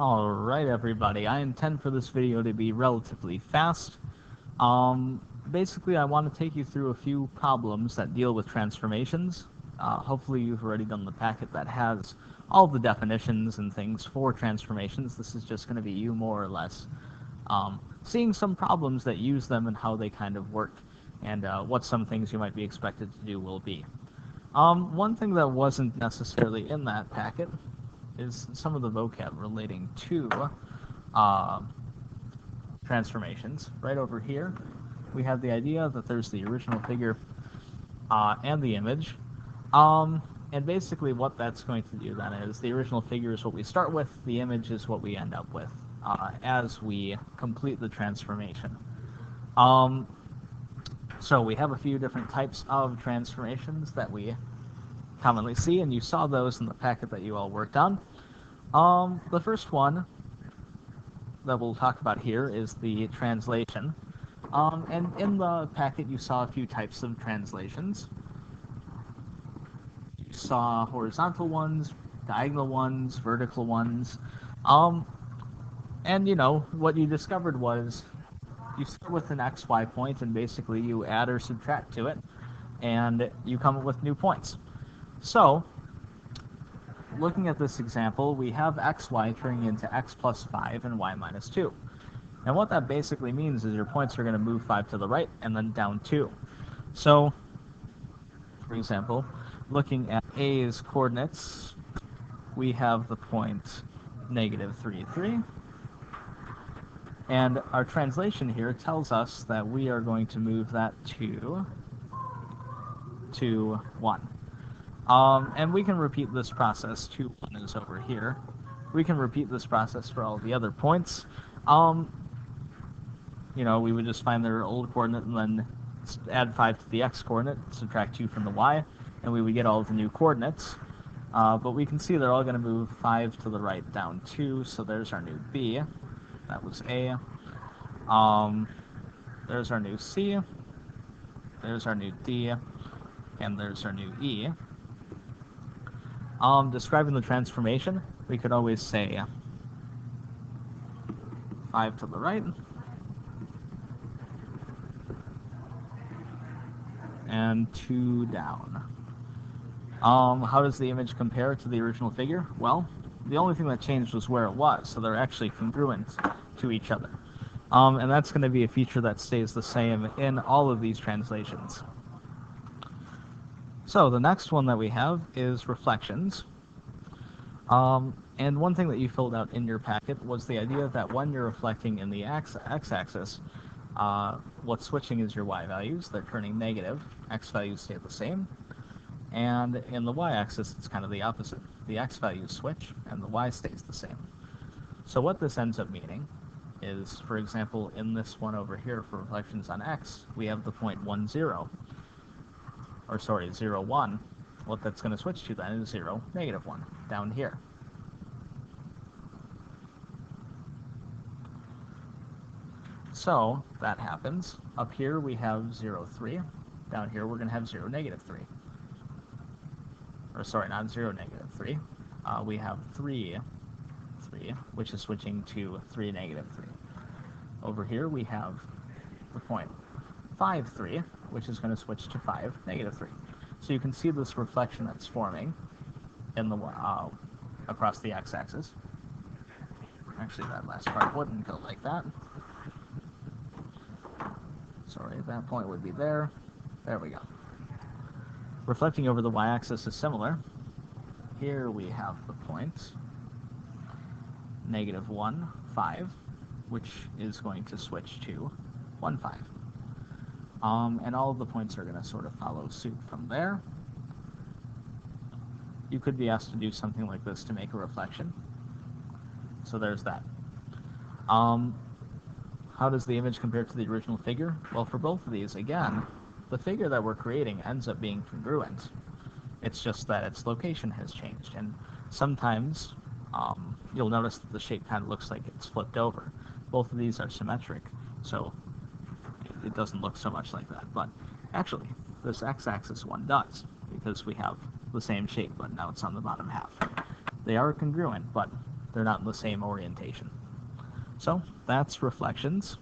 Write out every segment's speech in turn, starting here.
Alright everybody, I intend for this video to be relatively fast. Basically I want to take you through a few problems that deal with transformations. Hopefully you've already done the packet that has all the definitions and things for transformations. This is just going to be you more or less seeing some problems that use them and how they kind of work, and what some things you might be expected to do will be. One thing that wasn't necessarily in that packet is some of the vocab relating to transformations. Right over here, we have the idea that there's the original figure and the image. And basically what that's going to do then is the original figure is what we start with, the image is what we end up with as we complete the transformation. So we have a few different types of transformations that we commonly see, and you saw those in the packet that you all worked on. The first one that we'll talk about here is the translation. And in the packet you saw a few types of translations. You saw horizontal ones, diagonal ones, vertical ones. And you know, what you discovered was you start with an XY point and basically you add or subtract to it, and you come up with new points. So, looking at this example, we have xy turning into x plus 5 and y minus 2. And what that basically means is your points are going to move 5 to the right and then down 2. So, for example, looking at A's coordinates, we have the point negative 3, 3. And our translation here tells us that we are going to move that to 1. And we can repeat this process. 2, 1 is over here. We can repeat this process for all the other points. You know, we would just find their old coordinate and then add 5 to the x coordinate, subtract 2 from the y, and we would get all of the new coordinates. But we can see they're all going to move 5 to the right, down 2, so there's our new b. That was A. There's our new C. There's our new D. And there's our new E. Describing the transformation, we could always say 5 to the right and 2 down. How does the image compare to the original figure? Well, the only thing that changed was where it was, so they're actually congruent to each other. And that's going to be a feature that stays the same in all of these translations. So the next one that we have is reflections. And one thing that you filled out in your packet was the idea that when you're reflecting in the x-axis, what's switching is your y values. They're turning negative. X values stay the same. And in the y-axis, it's kind of the opposite. The x values switch, and the y stays the same. So what this ends up meaning is, for example, in this one over here for reflections on x, we have the point 1, 0. Or sorry, 0, 1. What that's going to switch to then is 0, negative 1, down here. So that happens. Up here we have 0, 3. Down here we're going to have 0, negative 3. Or sorry, not 0, negative 3. We have 3, 3, which is switching to 3, negative 3. Over here we have the point 5, 3, which is going to switch to 5, negative 3. So you can see this reflection that's forming in the across the x-axis. Actually, that last part wouldn't go like that. Sorry, that point would be there. There we go. Reflecting over the y-axis is similar. Here we have the point negative 1, 5, which is going to switch to 1, 5. And all of the points are going to sort of follow suit from there. You could be asked to do something like this to make a reflection. So there's that. How does the image compare to the original figure? Well, for both of these, again, the figure that we're creating ends up being congruent. It's just that its location has changed, and sometimes you'll notice that the shape kind of looks like it's flipped over. Both of these are symmetric, so it doesn't look so much like that. But actually, this x-axis one does, because we have the same shape, but now it's on the bottom half. They are congruent, but they're not in the same orientation. So that's reflections.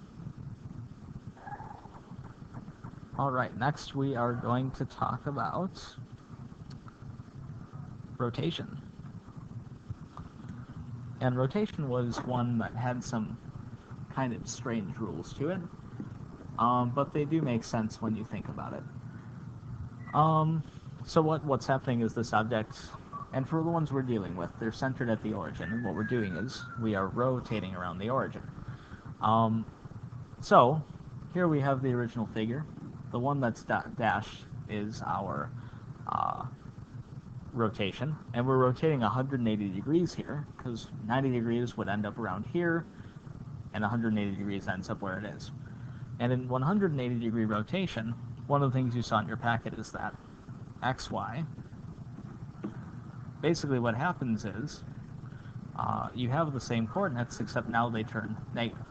Alright, next we are going to talk about rotation. And rotation was one that had some kind of strange rules to it, but they do make sense when you think about it. So what's happening is this object, and for the ones we're dealing with, they're centered at the origin, and what we're doing is we are rotating around the origin. So here we have the original figure. The one that's dashed is our rotation, and we're rotating 180 degrees here, because 90 degrees would end up around here, and 180 degrees ends up where it is. And in 180 degree rotation, one of the things you saw in your packet is that XY, basically what happens is you have the same coordinates, except now they turn negative.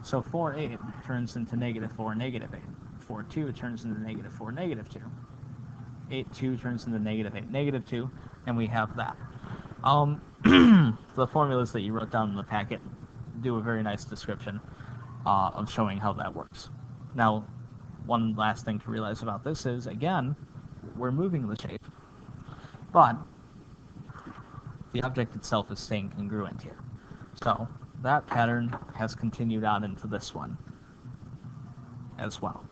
So 4, 8 turns into negative 4, negative 8. 4, 2 turns into negative 4, negative 2. 8, 2 turns into negative 8, negative 2, and we have that. The formulas that you wrote down in the packet do a very nice description of showing how that works. Now, one last thing to realize about this is, again, we're moving the shape, but the object itself is staying congruent here. So that pattern has continued on into this one as well.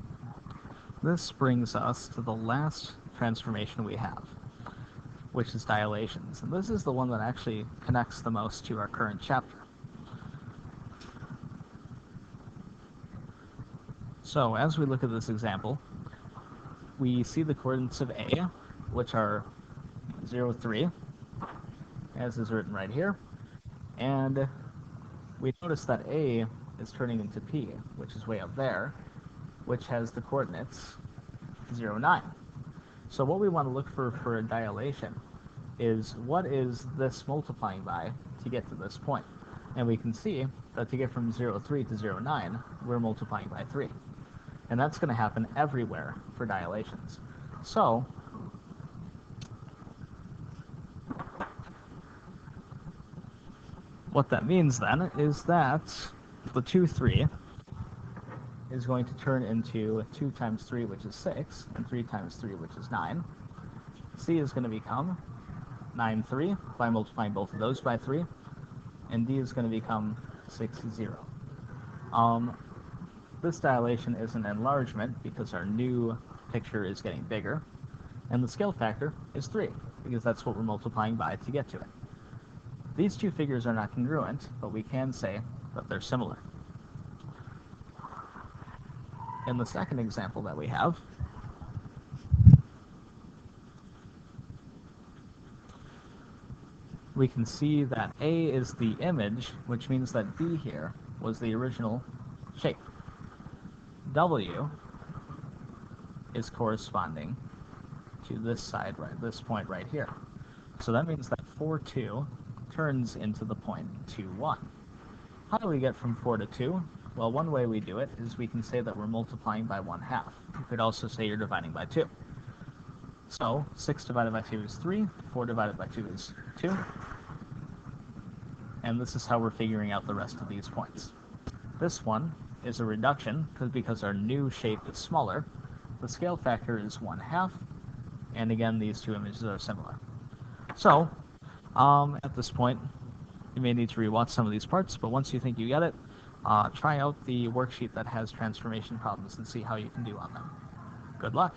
This brings us to the last transformation we have, which is dilations. And this is the one that actually connects the most to our current chapter. So as we look at this example, we see the coordinates of A, which are 0, 3, as is written right here. And we notice that A is turning into P, which is way up there, which has the coordinates 0, 9. So what we want to look for a dilation is what is this multiplying by to get to this point. And we can see that to get from 0, 3 to 0, 9, we're multiplying by 3. And that's going to happen everywhere for dilations. So what that means then is that the 2, 3 is going to turn into 2 times 3, which is 6, and 3 times 3, which is 9. C is going to become 9, 3 by multiplying both of those by 3, and D is going to become 6, 0. This dilation is an enlargement because our new picture is getting bigger, and the scale factor is 3 because that's what we're multiplying by to get to it. These two figures are not congruent, but we can say that they're similar. In the second example that we have, we can see that A is the image, which means that B here was the original shape. W is corresponding to this side, right, this point right here. So that means that 4, 2 turns into the point 2, 1. How do we get from 4 to 2? Well, one way we do it is we can say that we're multiplying by 1/2. You could also say you're dividing by 2. So 6 divided by 2 is 3, 4 divided by 2 is 2, and this is how we're figuring out the rest of these points. This one is a reduction because our new shape is smaller. The scale factor is 1/2, and again, these two images are similar. So at this point, you may need to rewatch some of these parts, but once you think you get it, try out the worksheet that has transformation problems and see how you can do on them. Good luck!